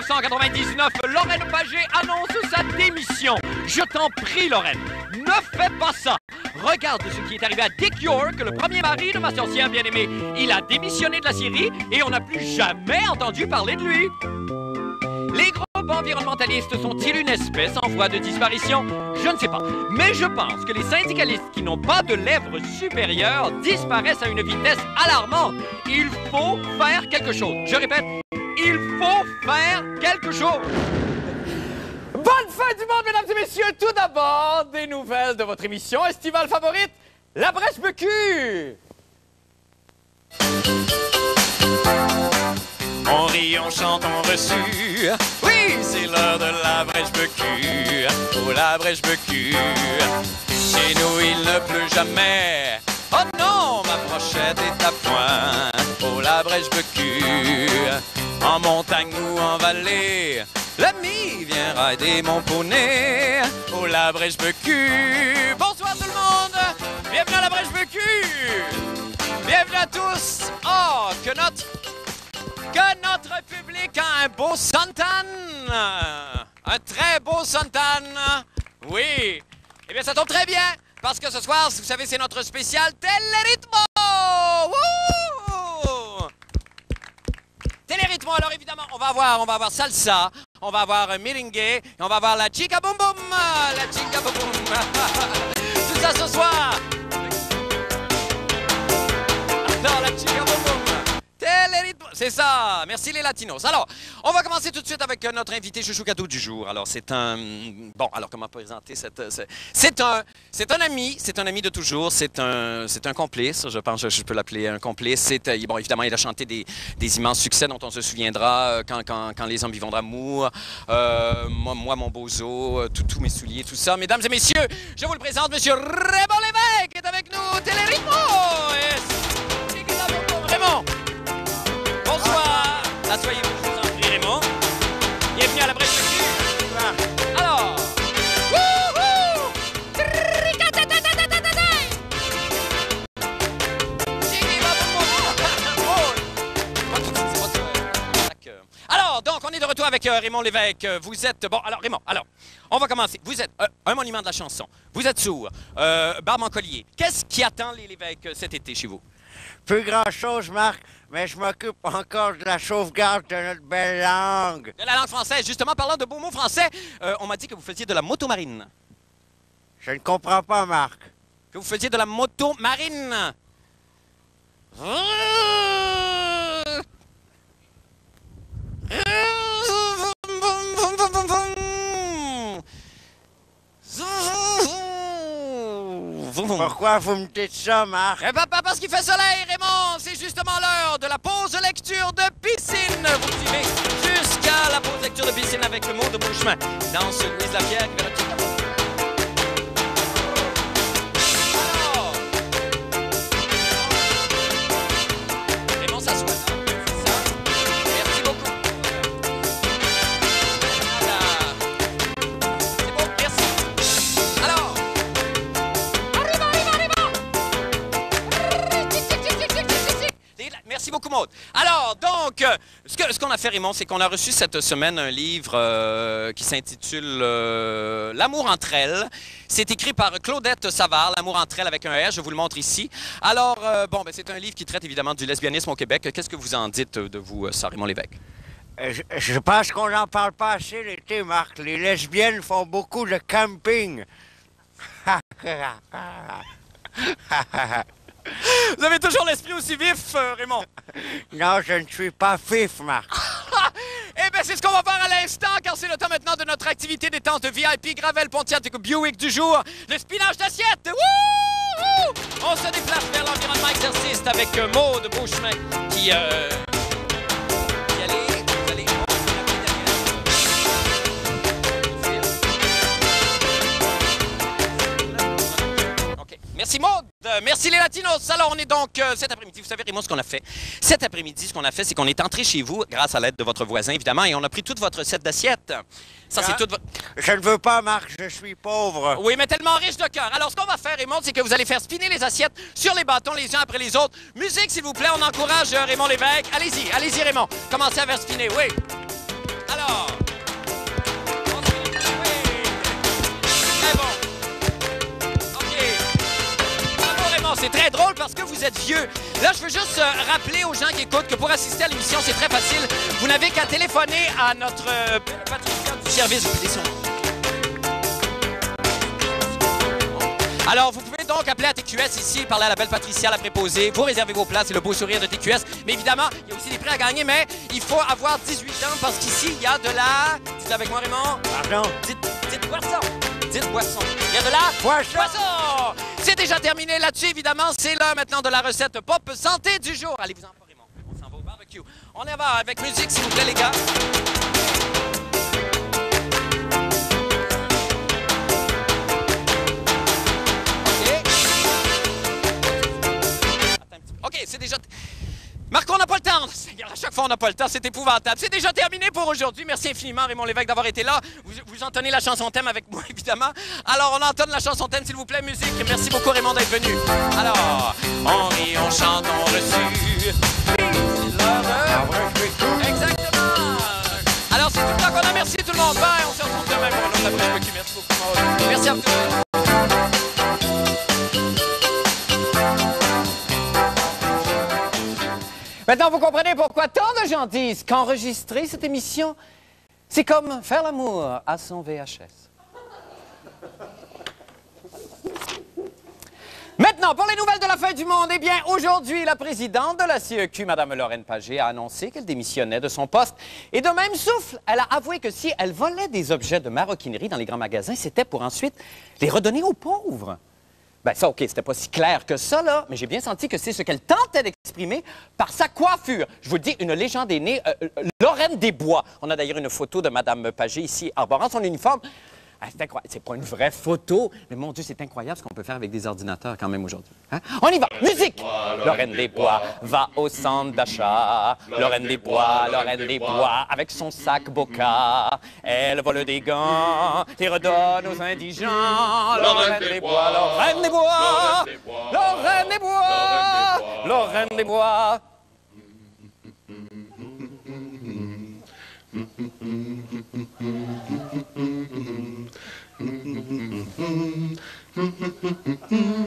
1999, Lorraine Pagé annonce sa démission. Je t'en prie, Lorraine, ne fais pas ça. Regarde ce qui est arrivé à Dick York, le premier mari de ma sorcière bien-aimée. Il a démissionné de la série et on n'a plus jamais entendu parler de lui. Les groupes environnementalistes sont-ils une espèce en voie de disparition? Je ne sais pas. Mais je pense que les syndicalistes qui n'ont pas de lèvres supérieures disparaissent à une vitesse alarmante. Il faut faire quelque chose. Je répète, il faut faire quelque chose. Bonne fin du monde, mesdames et messieurs. Tout d'abord, des nouvelles de votre émission estivale favorite, La Brèche-Becu. On rit, on chante, on reçu. Oui, c'est l'heure de la Brèche-Becu. Oh, la Brèche-Becu. Chez nous, il ne pleut jamais. Oh non, ma brochette est à point. Oh, la Brèche-Becu. En montagne ou en vallée, l'ami vient rider mon poney. Oh, la Brèche-Becu. Bonsoir tout le monde. Bienvenue à la Brèche-Becu. Bienvenue à tous. Oh, que notre public a un beau suntan. Un très beau suntan. Oui. Eh bien, ça tombe très bien, parce que ce soir, vous savez, c'est notre spécial Télérythmo. Wouh! Télérythmo, alors évidemment, on va avoir salsa, on va avoir merengue, et on va avoir la chica boum boum. La chica boum boum. Tout ça ce soir. Alors, la chica boum boum. Télérythmo, c'est ça. Merci les Latinos. Alors, on va commencer tout de suite avec notre invité chouchou cadeau du jour. Alors, c'est un... Bon, alors, comment présenter cette... C'est un ami de toujours. C'est un complice, je pense que je peux l'appeler un complice. Bon, évidemment, il a chanté des immenses succès dont on se souviendra quand les hommes vivront d'amour. Moi, mon bozo, tous mes souliers, tout ça. Mesdames et messieurs, je vous le présente, Monsieur Raymond Lévesque est avec nous. Télérythmo. Raymond. Bonsoir. Asseyez-vous, je vous en prie, Raymond. Bienvenue à la Brèche-Becu. Alors. Wouhou! Alors, donc, on est de retour avec Raymond Lévesque. Vous êtes... Bon, alors, Raymond, on va commencer. Vous êtes un monument de la chanson. Vous êtes sourd. Barbe en collier. Qu'est-ce qui attend les Lévesque cet été chez vous? Plus grand-chose, Marc, mais je m'occupe encore de la sauvegarde de notre belle langue. De la langue française. Justement, parlant de beaux mots français, on m'a dit que vous faisiez de la motomarine. Je ne comprends pas, Marc. Que vous faisiez de la motomarine. Pourquoi vous me dites ça, Marc? Eh ben, pas parce qu'il fait soleil, Raymond. C'est justement l'heure de la pause lecture de piscine. Vous suivez jusqu'à la pause lecture de piscine avec le mot de Beauchemin. Dans ce Louise Lapierre qui va le titre. Alors, Raymond s'assoit. C'est ça. Merci beaucoup. Voilà. C'est bon, merci. Alors. Merci beaucoup, Maude. Alors, donc, ce qu'on a fait, Raymond, c'est qu'on a reçu cette semaine un livre qui s'intitule L'amour entre elles. C'est écrit par Claudette Savard, L'amour entre elles avec un R, je vous le montre ici. Alors, bon, ben, c'est un livre qui traite évidemment du lesbianisme au Québec. Qu'est-ce que vous en dites de vous, ça, Raymond Lévesque? Je pense qu'on n'en parle pas assez l'été, Marc. Les lesbiennes font beaucoup de camping. Vous avez toujours l'esprit aussi vif, Raymond. Non, je ne suis pas fif, Marc. Eh bien, c'est ce qu'on va faire à l'instant, car c'est le temps maintenant de notre activité détente VIP Gravel Pontiac Buick du jour, le spinach d'assiette. Wouhou! On se déplace vers l'environnement exercice avec Maude Beauchemin qui allez. Merci Maude, merci les Latinos. Alors on est donc cet après-midi, vous savez Raymond ce qu'on a fait? Cet après-midi, ce qu'on a fait, c'est qu'on est entré chez vous grâce à l'aide de votre voisin évidemment et on a pris toute votre recette d'assiette. Ça c'est toute votre... Je ne veux pas Marc, je suis pauvre. Oui, mais tellement riche de cœur. Alors ce qu'on va faire Raymond, c'est que vous allez faire spinner les assiettes sur les bâtons les uns après les autres. Musique s'il vous plaît, on encourage Raymond Lévesque. Allez-y Raymond, commencez à faire spinner, oui. Alors... c'est très drôle parce que vous êtes vieux. Là, je veux juste rappeler aux gens qui écoutent que pour assister à l'émission, c'est très facile. Vous n'avez qu'à téléphoner à notre Patricia du service. Alors, vous pouvez donc appeler à TQS ici, parler à la belle Patricia, la préposée. Vous réservez vos places, c'est le beau sourire de TQS. Mais évidemment, il y a aussi des prix à gagner, mais il faut avoir 18 ans parce qu'ici, il y a de la... Dites-le avec moi, Raymond. Pardon? Dites boisson. Dites boisson. Il y a de la... Boisson! C'est déjà terminé là-dessus, évidemment. C'est l'heure maintenant de la recette pop santé du jour. Allez-vous en pas, Raymond. On s'en va au barbecue. On y va avec musique, s'il vous plaît, les gars. OK, c'est déjà... Marc, on n'a pas le temps. À chaque fois, on n'a pas le temps. C'est épouvantable. C'est déjà terminé pour aujourd'hui. Merci infiniment, Raymond Lévesque, d'avoir été là. Vous entonnez la chanson thème avec moi, évidemment. Alors, on entonne la chanson thème, s'il vous plaît, musique. Merci beaucoup, Raymond, d'être venu. Alors, on rit, on chante, on reçut. Exactement. Alors, c'est tout le temps qu'on a. Merci tout le monde. Bye. On se retrouve demain pour un autre après-midi. Merci beaucoup. Merci à vous. Maintenant, vous comprenez pourquoi tant de gens disent qu'enregistrer cette émission, c'est comme faire l'amour à son VHS. Maintenant, pour les nouvelles de la fin du monde, eh bien, aujourd'hui, la présidente de la CEQ, Mme Lorraine Pagé, a annoncé qu'elle démissionnait de son poste. Et de même souffle, elle a avoué que si elle volait des objets de maroquinerie dans les grands magasins, c'était pour ensuite les redonner aux pauvres. Ben ça, OK, c'était pas si clair que ça, là, mais j'ai bien senti que c'est ce qu'elle tentait d'exprimer par sa coiffure. Je vous le dis, une légende est née, Lorraine Desbois. On a d'ailleurs une photo de Mme Pagé ici, arborant son uniforme. Ah, c'est incroyable. C'est pas une vraie photo, mais mon Dieu, c'est incroyable ce qu'on peut faire avec des ordinateurs quand même aujourd'hui. Hein? On y va! Musique! Lorraine Desbois va au centre d'achat. Lorraine Desbois, avec son sac Boca. Elle vole des gants et redonne aux indigents. Lorraine Desbois, Lorraine Desbois, Lorraine Desbois, Lorraine Desbois.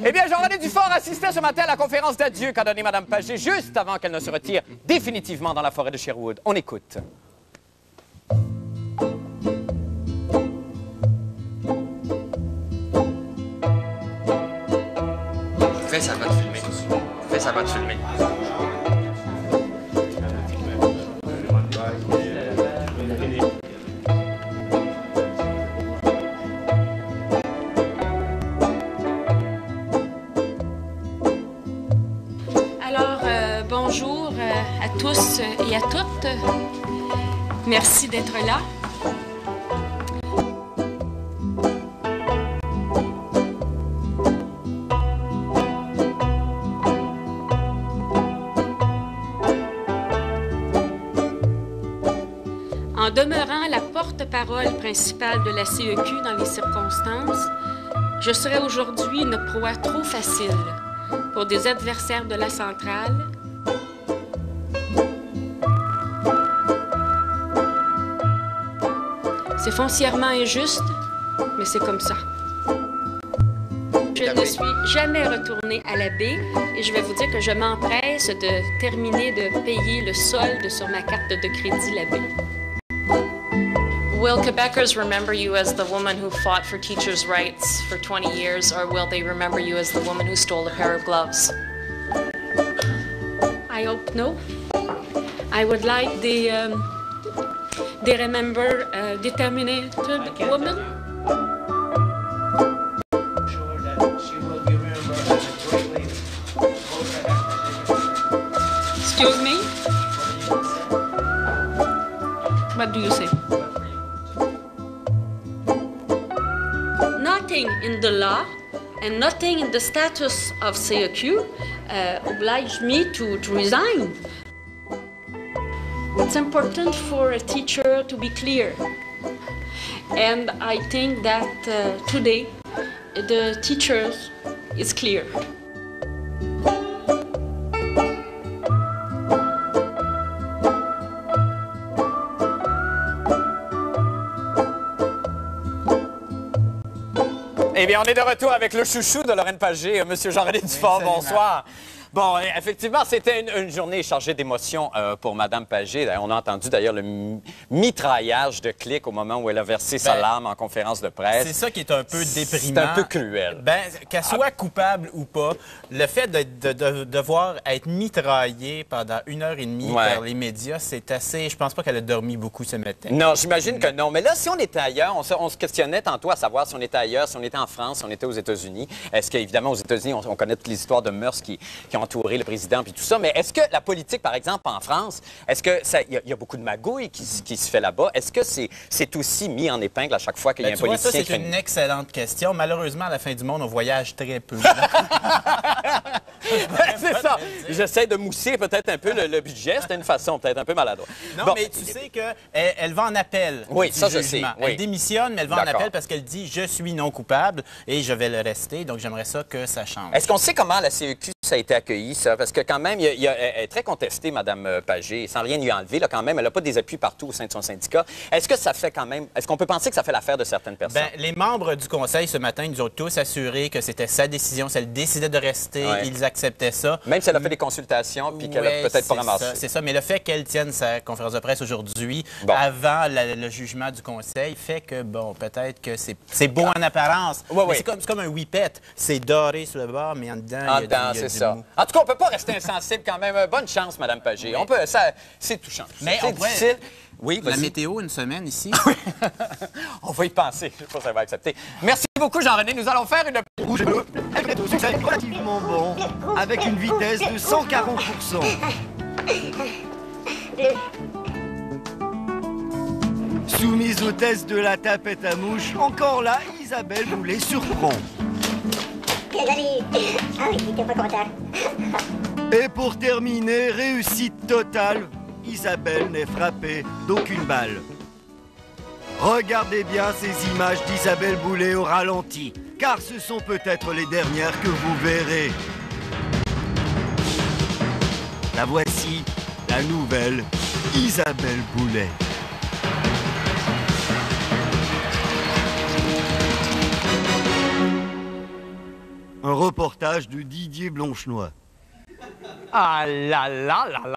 Eh bien, Jean-René Dufort assistait ce matin à la conférence d'adieu qu'a donnée Mme Pagé juste avant qu'elle ne se retire définitivement dans la forêt de Sherwood. On écoute. Fais, ça va te filmer. Fais, ça va te filmer. Bonjour à tous et à toutes. Merci d'être là. En demeurant la porte-parole principale de la CEQ dans les circonstances, je serais aujourd'hui une proie trop facile pour des adversaires de la centrale. C'est foncièrement injuste, mais c'est comme ça. Je ne suis jamais retournée à la baie et je vais vous dire que je m'empresse de terminer de payer le solde sur ma carte de crédit la baie. Will Quebecers remember you as the woman who fought for teachers' rights for 20 years, or will they remember you as the woman who stole a pair of gloves? I hope no. I would like the they remember a determined woman. Excuse me? What do you say? Nothing in the law and nothing in the status of CEQ obliged me to resign. It's important for a teacher to be clear. And I think that today the teachers is clear. Eh bien, on est de retour avec le chouchou de Lorraine Pagé, M. Jean-René Dufort. Oui, Bonsoir. Bon, effectivement, c'était une journée chargée d'émotions pour Mme Pagé. On a entendu d'ailleurs le mitraillage de clics au moment où elle a versé sa larme en conférence de presse. C'est ça qui est un peu déprimant. C'est un peu cruel. Ben, qu'elle soit coupable ou pas, le fait de devoir être mitraillée pendant 1h30 par les médias, c'est assez... Je pense pas qu'elle a dormi beaucoup ce matin. Non, j'imagine que non. Mais là, si on était ailleurs, on se questionnait tantôt à savoir si on était ailleurs, si on était en France, si on était aux États-Unis. Est-ce qu'évidemment, aux États-Unis, on connaît toutes les histoires de mœurs qui ont entouré le président puis tout ça. Mais est-ce que la politique, par exemple, en France, est-ce que il y a beaucoup de magouilles qui se fait là-bas? Est-ce que c'est aussi mis en épingle à chaque fois qu'il y a un politicien ça, c'est une excellente question. Malheureusement, à la fin du monde, on voyage très peu. C'est ça. J'essaie de mousser peut-être un peu le budget. C'était une façon peut-être un peu maladroite. Non, bon. mais tu sais qu'elle va en appel. Oui, du ça, je jugement. sais. Oui. Elle démissionne, mais elle va en appel parce qu'elle dit « Je suis non coupable et je vais le rester. » Donc, j'aimerais ça que ça change. Est-ce qu'on sait comment la CEQ ça a été accueilli, ça? Parce que quand même, elle est très contestée, Mme Pagé, sans rien lui enlever. Là, quand même, elle n'a pas des appuis partout au sein de son syndicat. Est-ce que ça fait quand même... Est-ce qu'on peut penser que ça fait l'affaire de certaines personnes? Bien, les membres du conseil, ce matin, ils nous ont tous assuré que c'était sa décision. Si elle décidait de rester, ils acceptaient ça. Même si elle a fait des consultations puis qu'elle a peut-être pas ramassé. C'est ça, mais le fait qu'elle tienne sa conférence de presse aujourd'hui, avant le jugement du conseil, fait que, bon, peut-être que c'est beau en apparence. Mais c'est comme un whippet. C'est doré sur le bord, mais en dedans, il y a du mou. En tout cas, on peut pas rester insensible quand même. Bonne chance, Mme Pagé. On peut, c'est touchant. Mais c'est difficile. Oui, la météo, une semaine ici. On va y penser. Je sais pas si ça va accepter. Merci beaucoup, Jean-René. Nous allons faire une... Rouge et bleu, un gâteau succès relativement bon, avec une vitesse de 140%. Soumise au test de la tapette à mouche, encore là, Isabelle Boulay surprend. Ah oui, t'es pas content. Et pour terminer, réussite totale, Isabelle n'est frappée d'aucune balle. Regardez bien ces images d'Isabelle Boulay au ralenti, car ce sont peut-être les dernières que vous verrez. La voici, la nouvelle Isabelle Boulay. Un reportage de Didier Blanchenois. Ah là là là là!